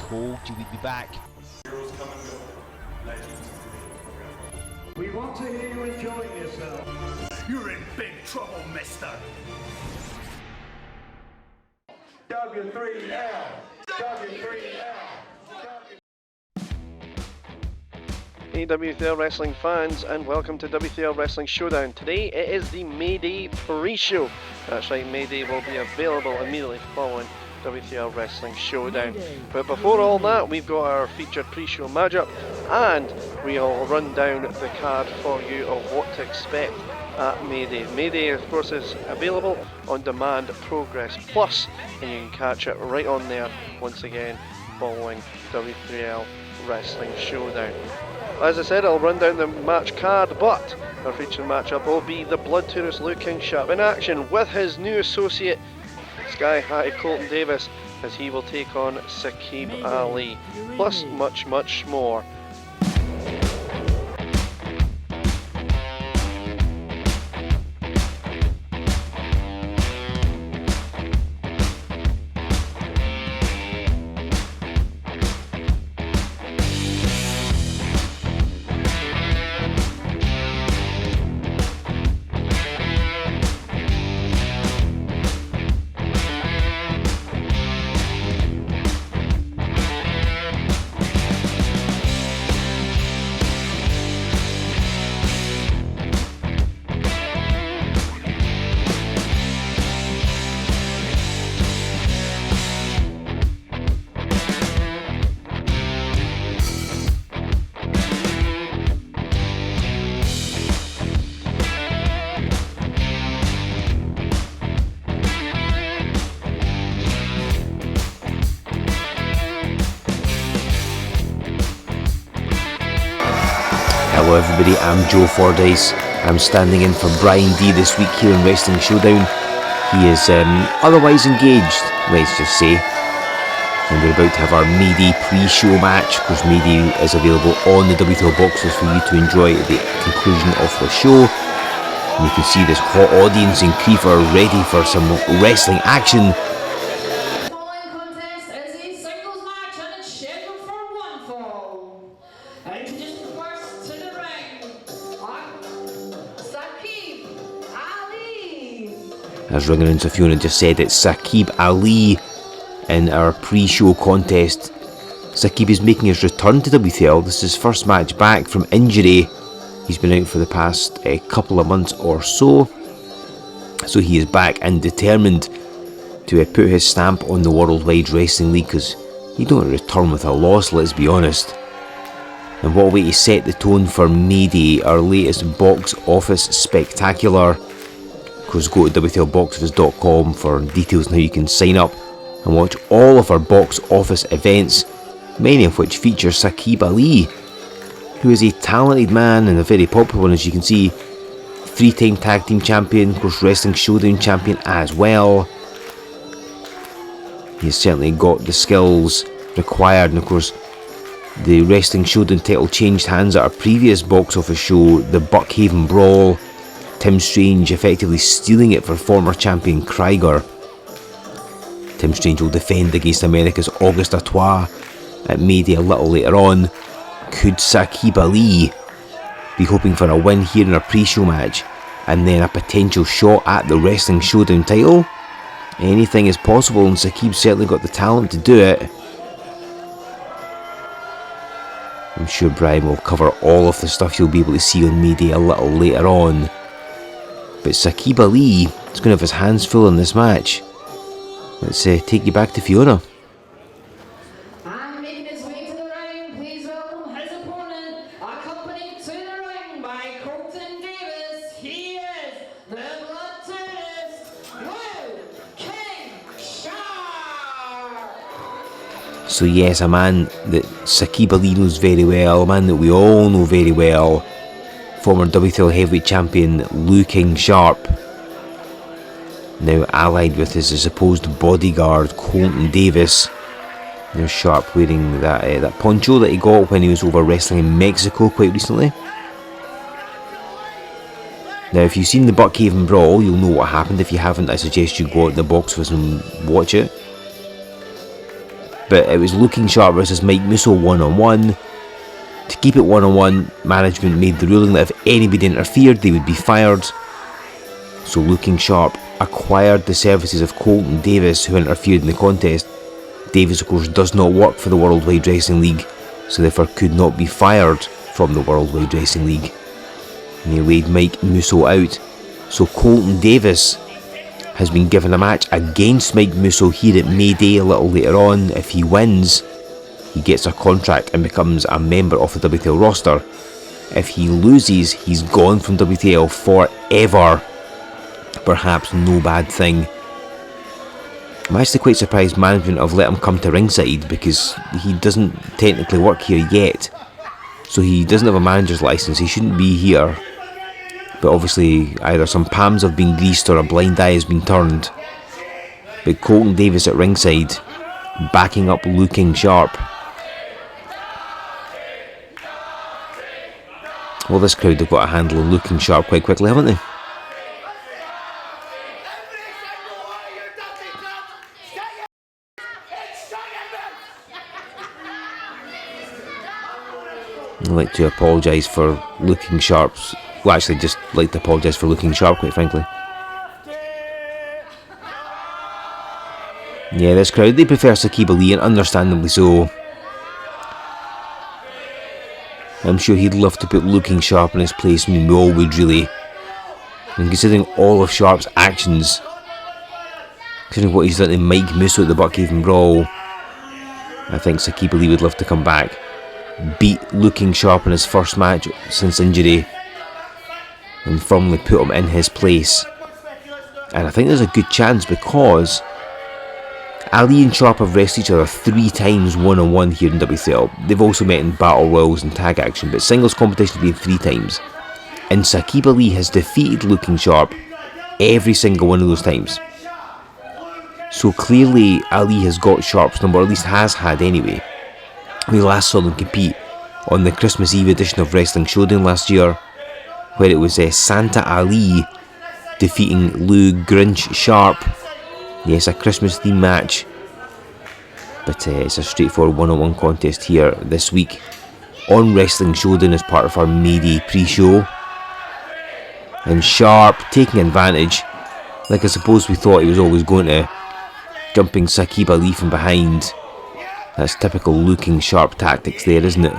told you we'd be back. We want to hear you enjoying yourself. You're in big trouble, mister. W3L. W3L. Hey W3L Wrestling fans, and welcome to W3L Wrestling Showdown. Today it is the Mayday Pre Show. That's right, Mayday will be available immediately following W3L Wrestling Showdown. But before all that, we've got our featured pre-show matchup, and we'll run down the card for you of what to expect at Mayday. Mayday, of course, is available on demand Progress Plus, and you can catch it right on there once again following W3L Wrestling Showdown. As I said, I'll run down the match card, but our featured matchup will be the Blood Tourist Luke King Sharp in action with his new associate Sky High Colton Davis, as he will take on Saqib Ali, plus much more. Hello everybody, I'm Joe Fordyce. I'm standing in for Brian D this week here in Wrestling Showdown. He is otherwise engaged, let's just say. And we're about to have our Mayday Pre Show match, because Mayday is available on the W3L boxes for you to enjoy at the conclusion of the show. And you can see this hot audience in Creeper ready for some wrestling action. As ring announcer Fiona just said, it's Saqib Ali in our pre-show contest. Sakib is making his return to W3L. This is his first match back from injury. He's been out for the past couple of months or so. So he is back and determined to put his stamp on the Worldwide Wrestling League, because you don't return with a loss, let's be honest. And what a way to set the tone for Mayday, our latest box office spectacular. Of course, go to W3LBoxOffice.com for details on how you can sign up and watch all of our box office events, many of which feature Saqib Ali, who is a talented man and a very popular one, as you can see. 3-time tag team champion, of course Wrestling Showdown champion as well. He's certainly got the skills required, and of course the Wrestling Showdown title changed hands at our previous box office show, the Buckhaven Brawl. Tim Strange effectively stealing it for former champion Krieger. Tim Strange will defend against America's Auguste Artois at Mayday a little later on. Could Saqib Ali be hoping for a win here in a pre-show match, and then a potential shot at the Wrestling Showdown title? Anything is possible, and Saqib's certainly got the talent to do it. I'm sure Brian will cover all of the stuff you'll be able to see on Mayday a little later on. But Saqib Ali is going to have his hands full in this match. Let's take you back to Fiona. And making his way to the ring, please welcome his opponent, accompanied to the ring by Colton Davis. He is the Blood Tourist, Luke King Sharp. So yes, a man that Saqib Ali knows very well, a man that we all know very well. Former W3L heavyweight champion Luke King Sharp, now allied with his supposed bodyguard Colton Davis. There's Sharp wearing that poncho that he got when he was over wrestling in Mexico quite recently. Now if you've seen the Buckhaven Brawl, you'll know what happened. If you haven't, I suggest you go out to the box office and watch it. but it was Looking Sharp versus Mike Musso one-on-one. To keep it one-on-one, management made the ruling that if anybody interfered, they would be fired. So Looking Sharp acquired the services of Colton Davis, who interfered in the contest. Davis, of course, does not work for the Worldwide Wrestling League, so therefore could not be fired from the Worldwide Wrestling League. And he laid Mike Musso out. So Colton Davis has been given a match against Mike Musso here at Mayday a little later on. If he wins, he gets a contract and becomes a member of the W3L roster. If he loses, he's gone from W3L forever. Perhaps no bad thing. I'm actually quite surprised management have let him come to ringside, because he doesn't technically work here yet. So he doesn't have a manager's license, he shouldn't be here. But obviously either some palms have been greased or a blind eye has been turned. But Colton Davis at ringside, backing up Looking Sharp. Well, this crowd have got a handle on Looking Sharp quite quickly, haven't they? I'd like to apologise for Looking Sharp's... Well, actually, just like to apologise for Looking Sharp, quite frankly. Yeah, this crowd, they prefer Saqib Ali, and understandably so. I'm sure he'd love to put Looking Sharp in his place. I mean, we all would, really. And considering all of Sharp's actions, considering what he's done to Mike Musso at the Buckhaven Brawl, I think Saqib Ali would love to come back, beat Looking Sharp in his first match since injury, and firmly put him in his place. And I think there's a good chance, because Ali and Sharp have wrestled each other 3 times one-on-one here in W3L. They've also met in Battle Royals and tag action, but singles competition has been 3 times. And Saqib Ali has defeated Looking Sharp every single one of those times. So clearly Ali has got Sharp's number, or at least has had anyway. We last saw them compete on the Christmas Eve edition of Wrestling Showdown last year, where it was Santa Ali defeating Lou Grinch Sharp. Yes, a Christmas theme match, but it's a straightforward one-on-one contest here this week on Wrestling Showdown as part of our Mayday Pre Show. And Sharp taking advantage, like I suppose we thought he was always going to, jumping Saqib Ali from behind. That's typical Looking Sharp tactics there, isn't it?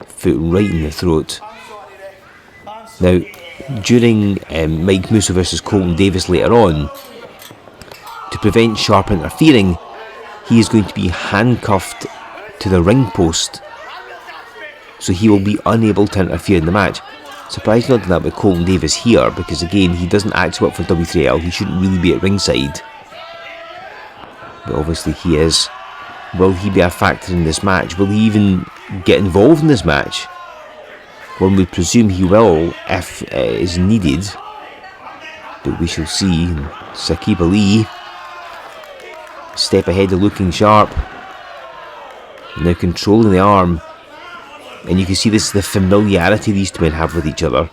Foot right in the throat. Now, during Mike Musso versus Colton Davis later on, to prevent Sharp interfering, he is going to be handcuffed to the ring post, so he will be unable to interfere in the match. Surprised not done that with Colton Davis here, because again, he doesn't actually work for W3L, he shouldn't really be at ringside. But obviously he is. Will he be a factor in this match? Will he even get involved in this match? One would presume he will, if it is needed. But we shall see. Saqib Ali, step ahead of Looking Sharp, now controlling the arm. And you can see this is the familiarity these two men have with each other.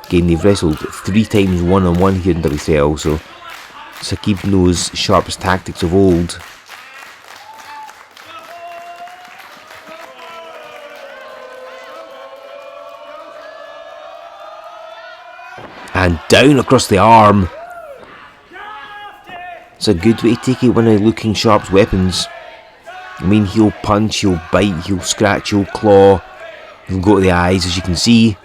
Again, they've wrestled 3 times one-on-one here in W3L, so Saqib knows Sharp's tactics of old. And down across the arm. It's a good way to take one of Looking Sharp's weapons. I mean, he'll punch, he'll bite, he'll scratch, he'll claw, he'll go to the eyes, as you can see.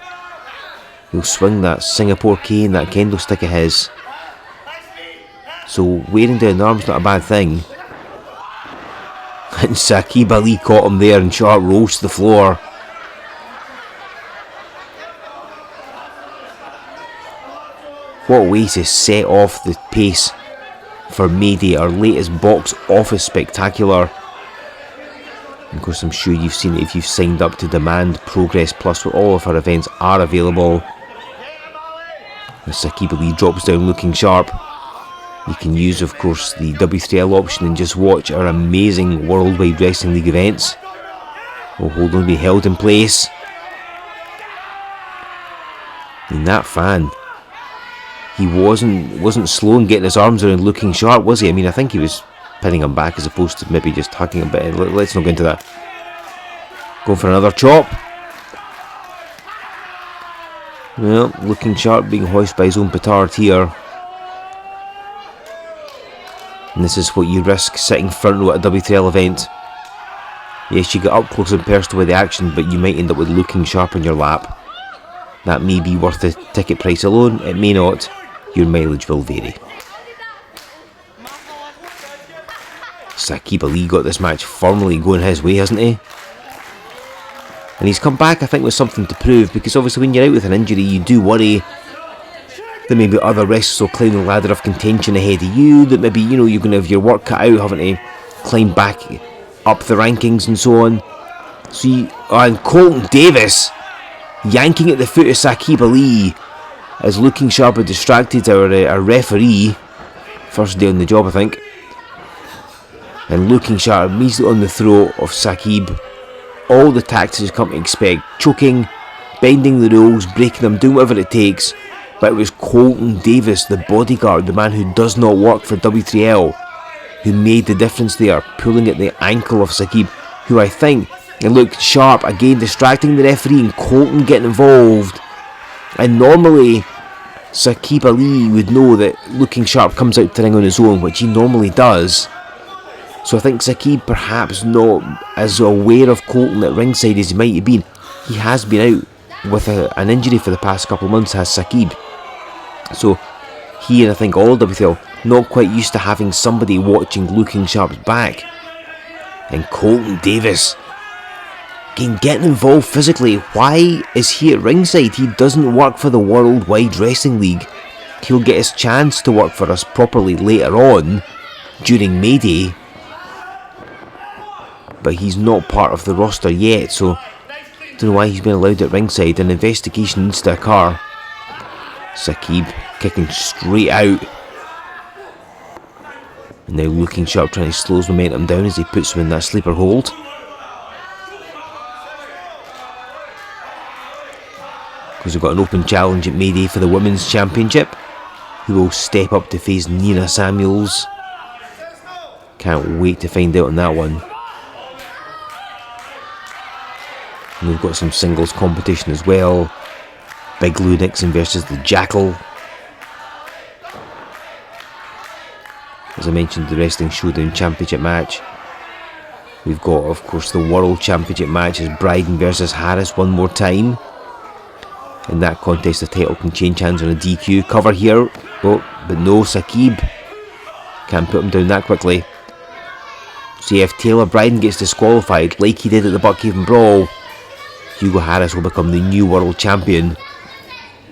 He'll swing that Singapore cane, that kendo stick of his. So wearing down the arm's not a bad thing. And Saqib Ali caught him there, and Sharp rolls to the floor. What a way to set off the pace for Mayday, our latest box office spectacular. And of course, I'm sure you've seen it if you've signed up to Demand Progress Plus, where all of our events are available. As Saqib Ali drops down Looking Sharp, you can use, of course, the W3L option and just watch our amazing Worldwide Wrestling League events. Oh, hold on, be held in place. And that fan, he wasn't slow in getting his arms around Looking Sharp, was he? I mean, I think he was pinning him back as opposed to maybe just hugging him, but let's not go into that. Going for another chop. Well, Looking Sharp being hoisted by his own petard here. And this is what you risk sitting front row at a W3L event. Yes, you get up close and personal with the action, but you might end up with Looking Sharp in your lap. That may be worth the ticket price alone, it may not. Your mileage will vary. Saqib Ali got this match firmly going his way, hasn't he? And he's come back, I think, with something to prove, because obviously when you're out with an injury, you do worry that maybe other wrestlers will climb the ladder of contention ahead of you, that maybe, you know, you're going to have your work cut out, having to climb back up the rankings and so on. So and Colton Davis yanking at the foot of Saqib Ali as Looking Sharp had distracted our referee. First day on the job, I think. And Looking Sharp immediately on the throat of Sakib. All the tactics you've come to expect. Choking, bending the rules, breaking them, doing whatever it takes. But it was Colton Davis, the bodyguard, the man who does not work for W3L, who made the difference there, pulling at the ankle of Sakib, who I think, and looked Sharp, again distracting the referee and Colton getting involved. And normally, Saqib Ali would know that Looking Sharp comes out to ring on his own, which he normally does. So I think Sakib perhaps not as aware of Colton at ringside as he might have been. He has been out with an injury for the past couple of months, has Sakib. So he and I think all WTL not quite used to having somebody watching Looking Sharp's back. And Colton Davis, again, getting involved physically. Why is he at ringside? He doesn't work for the Worldwide Wrestling League. He'll get his chance to work for us properly later on during Mayday, but he's not part of the roster yet, so I don't know why he's been allowed at ringside. An investigation needs to occur. Sakib kicking straight out, and now Looking Sharp trying to slow his momentum down as he puts him in that sleeper hold. Because we've got an open challenge at Mayday for the Women's Championship. Who will step up to face Nina Samuels? Can't wait to find out on that one. And we've got some singles competition as well. Big Lou Nixon versus the Jackal. As I mentioned, the Wrestling Showdown Championship match. We've got, of course, the World Championship match as Bryden versus Harris one more time. In that contest, the title can change hands on a DQ. Cover here. Oh, but no, Sakib can't put him down that quickly. So if Taylor Bryden gets disqualified like he did at the Buckhaven Brawl, Hugo Harris will become the new world champion.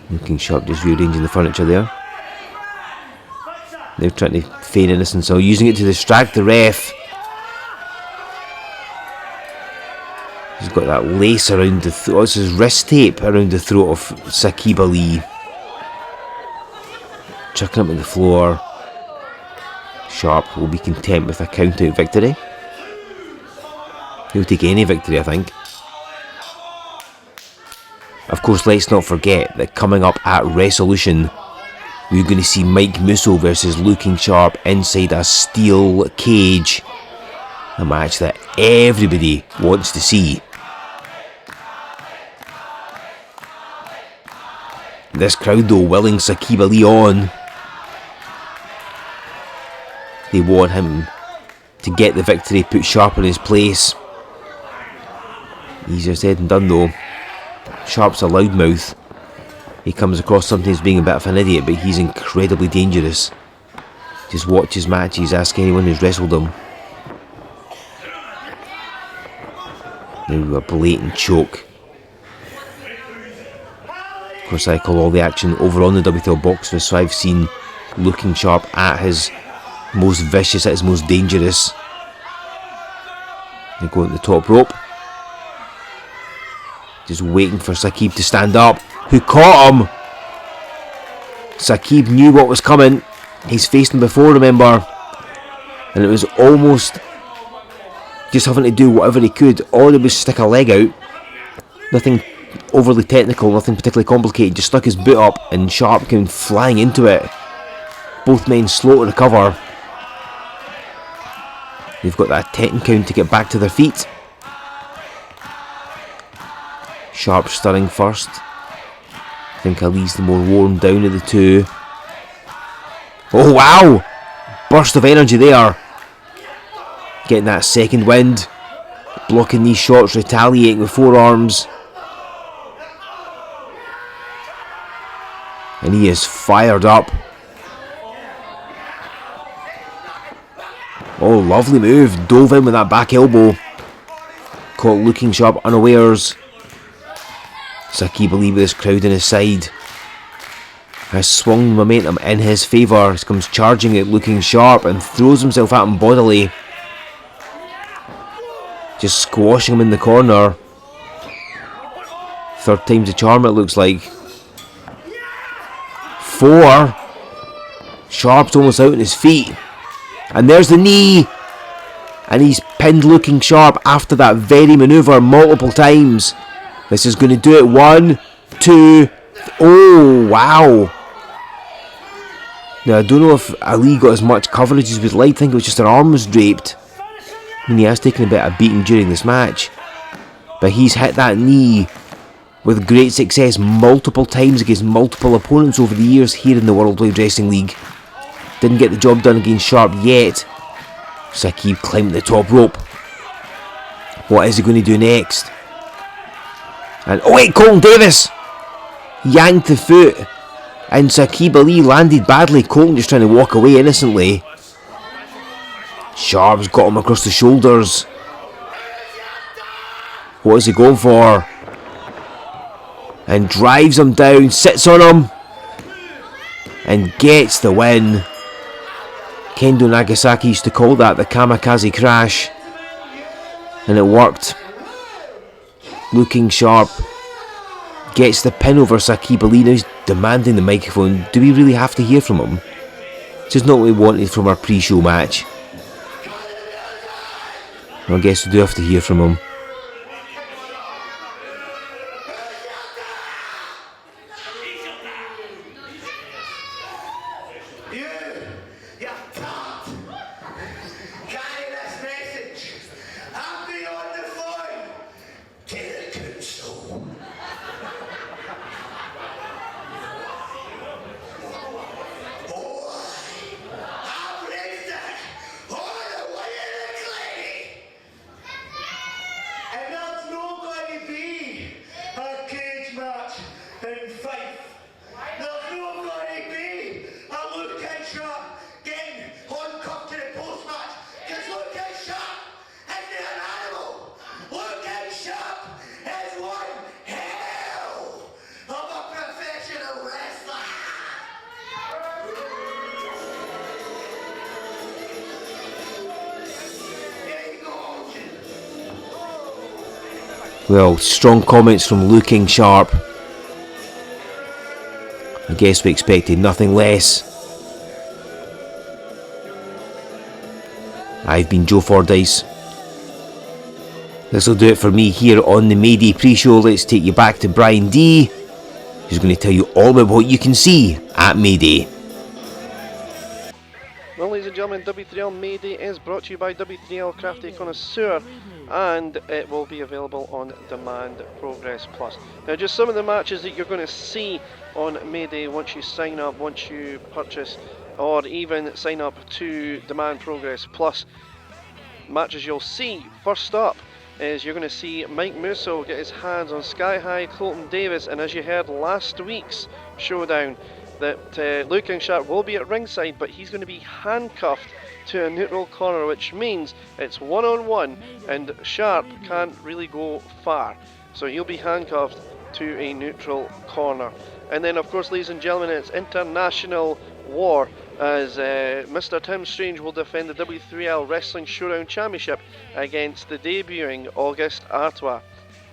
Looking Sharp just rearranging the furniture there. They're trying to feign innocence, so using it to distract the ref. He's got that lace around the throat. It's his wrist tape around the throat of Saqib Ali. Chucking him on the floor. Sharp will be content with a count-out victory. He'll take any victory, I think. Of course, let's not forget that coming up at Resolution, we're going to see Mike Musso versus Looking Sharp inside a steel cage. A match that everybody wants to see. This crowd though willing Saqib Ali on. They want him to get the victory, put Sharp in his place. Easier said than done though. Sharp's a loudmouth. He comes across sometimes being a bit of an idiot, but he's incredibly dangerous. Just watch his matches, ask anyone who's wrestled him. Now a blatant choke. Of course, I call all the action over on the WTL box office, so I've seen Looking Sharp at his most vicious, at his most dangerous. They go at the top rope. Just waiting for Sakib to stand up. Who caught him? Sakib knew what was coming. He's faced him before, remember? And it was almost just having to do whatever he could. All he did was stick a leg out. Nothing overly technical, nothing particularly complicated. Just stuck his boot up and Sharp came flying into it. Both men slow to recover. They've got that 10 count to get back to their feet. Sharp stirring first. I think Ali's the more worn down of the two. Oh wow! Burst of energy there. Getting that second wind. Blocking these shots, retaliating with forearms. And he is fired up. Oh, lovely move. Dove in with that back elbow. Caught looking sharp unawares. Saqib Ali with his crowd on his side has swung momentum in his favour. He comes charging at looking sharp and throws himself at him bodily. Just squashing him in the corner. Third time's a charm, it looks like. 4. Sharp's almost out on his feet. And there's the knee. And he's pinned looking sharp after that very manoeuvre multiple times. This is going to do it. 1, 2. Oh, wow. Now, I don't know if Ali got as much coverage as we'd like. I think it was just her arm was draped. I mean, he has taken a bit of beating during this match. But he's hit that knee with great success multiple times against multiple opponents over the years here in the Worldwide Wrestling League. Didn't get the job done against Sharp yet. Sakib climbed the top rope. What is he going to do next? And oh wait, Colton Davis yanked the foot. And Saqib Ali landed badly. Colton just trying to walk away innocently. Sharp's got him across the shoulders. What is he going for? And drives him down, sits on him, and gets the win. Kendo Nagasaki used to call that the kamikaze crash. And it worked. Looking Sharp gets the pin over Saqib Ali. Now he's demanding the microphone. Do we really have to hear from him? This is not what we wanted from our pre-show match. I guess we do have to hear from him. Well, strong comments from Looking Sharp. I guess we expected nothing less. I've been Joe Fordyce. This'll do it for me here on the Mayday Pre Show. Let's take you back to Brian D, who's going to tell you all about what you can see at Mayday. Well, ladies and gentlemen, W3L Mayday is brought to you by W3L Crafty Connoisseur, and it will be available on Demand Progress Plus. Now, just some of the matches that you're going to see on Mayday once you sign up, once you purchase, or even sign up to Demand Progress Plus. Matches you'll see, first up is you're going to see Mike Musso get his hands on Sky High Colton Davis, and as you heard last week's Showdown, that Looking Sharp will be at ringside, but he's going to be handcuffed to a neutral corner, which means it's one-on-one and Sharp can't really go far, so he'll be handcuffed to a neutral corner. And then of course, ladies and gentlemen, it's International War, as Mr. Tim Strange will defend the W3L Wrestling Showdown Championship against the debuting August Artois.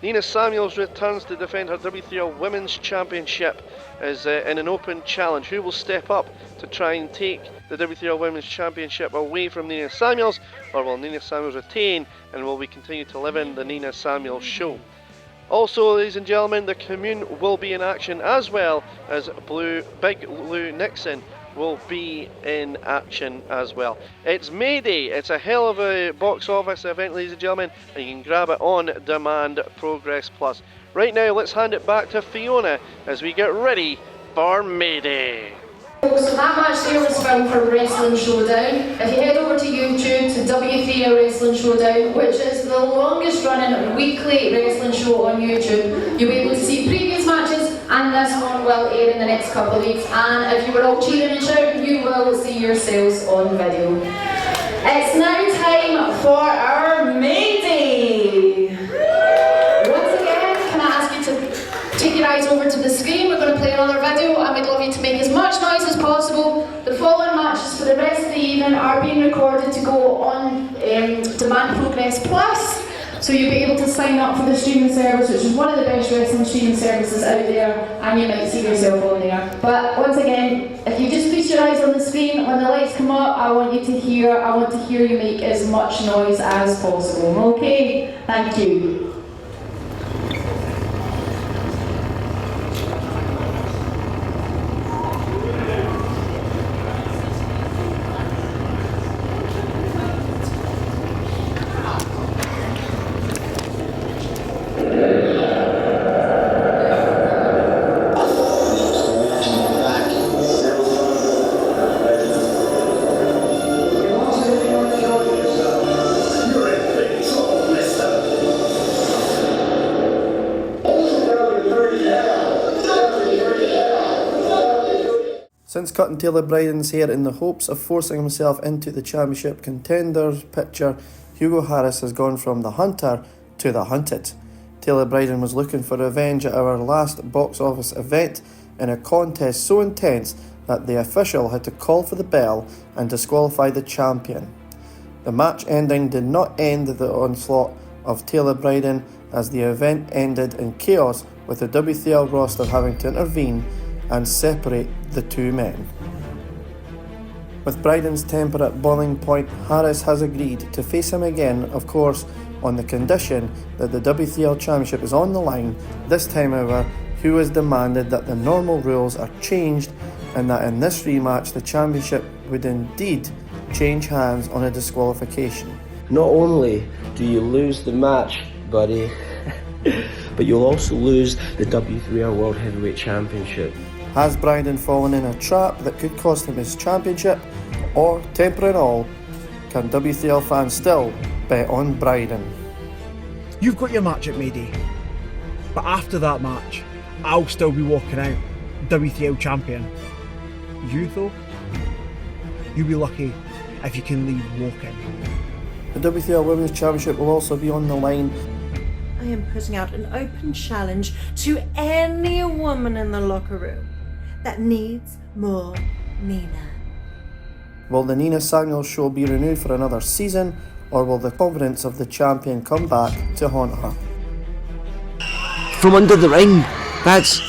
Nina Samuels returns to defend her W3L Women's Championship as in an open challenge. Who will step up to try and take the W3L Women's Championship away from Nina Samuels, or will Nina Samuels retain and will we continue to live in the Nina Samuels show? Also, ladies and gentlemen, the Commune will be in action, as well as Big Lou Nixon will be in action as well. It's Mayday. It's a hell of a box office event, ladies and gentlemen, and you can grab it on demand, Progress Plus. Right now, let's hand it back to Fiona as we get ready for Mayday. So that match there was filmed for Wrestling Showdown. If you head over to YouTube to W3L Wrestling Showdown, which is the longest running weekly wrestling show on YouTube, you'll be able to see previous matches, and this one will air in the next couple of weeks. And if you were all cheering and shouting, you will see yourselves on video. It's now time for our Mayday! Once again, can I ask you to take your eyes over to the screen? We're going to play another video, and we'd love you to make as much noise as possible. The following matches for the rest of the evening are being recorded to go on Demand Progress Plus. So you'll be able to sign up for the streaming service, which is one of the best wrestling streaming services out there, and you might see yourself on there. But once again, if you just feast your eyes on the screen, when the lights come up, I want to hear you make as much noise as possible. Okay? Thank you. Since cutting Taylor Bryden's hair in the hopes of forcing himself into the championship contenders picture, Hugo Harris has gone from the hunter to the hunted. Taylor Bryden was looking for revenge at our last box office event in a contest so intense that the official had to call for the bell and disqualify the champion. The match ending did not end the onslaught of Taylor Bryden, as the event ended in chaos, with the W3L roster having to intervene and separate the two men. With Bryden's temper at boiling point, Harris has agreed to face him again, of course, on the condition that the W3L Championship is on the line. This time, however, Hugh has demanded that the normal rules are changed, and that in this rematch the championship would indeed change hands on a disqualification. Not only do you lose the match, buddy, but you'll also lose the W3L World Heavyweight Championship. Has Bryden fallen in a trap that could cost him his championship? Or, temper and all, can W3L fans still bet on Bryden? You've got your match at Mayday, but after that match, I'll still be walking out W3L champion. You though, you'll be lucky if you can leave walking. The W3L Women's Championship will also be on the line. I am putting out an open challenge to any woman in the locker room that needs more Nina. Will the Nina Samuels show be renewed for another season, or will the confidence of the champion come back to haunt her? From under the ring, that's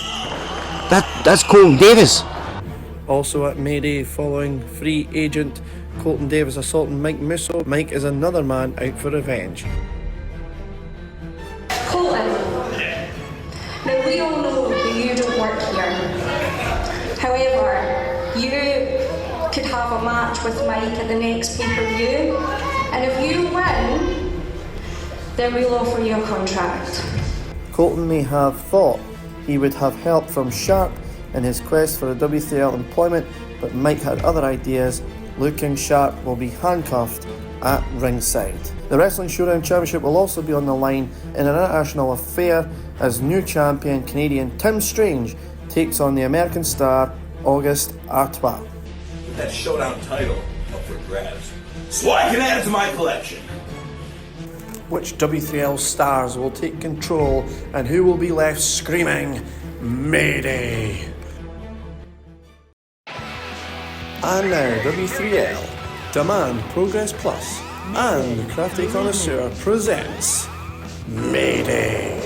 Colton Davis. Also at Mayday, following free agent Colton Davis assaulting Mike Musso, Mike is another man out for revenge. Colton, now we all know that you don't work here. However, you could have a match with Mike at the next pay-per-view, and if you win, then we'll offer you a contract. Colton may have thought he would have help from Sharp in his quest for a W3L employment, but Mike had other ideas. Luke and Sharp will be handcuffed at ringside. The Wrestling Showdown Championship will also be on the line in an international affair, as new champion Canadian Tim Strange takes on the American star Auguste Artois. That Showdown title up for grabs, so I can add it to my collection. Which W3L stars will take control, and who will be left screaming Mayday? And now W3L, Demand Progress Plus, and Crafty Connoisseur presents Mayday.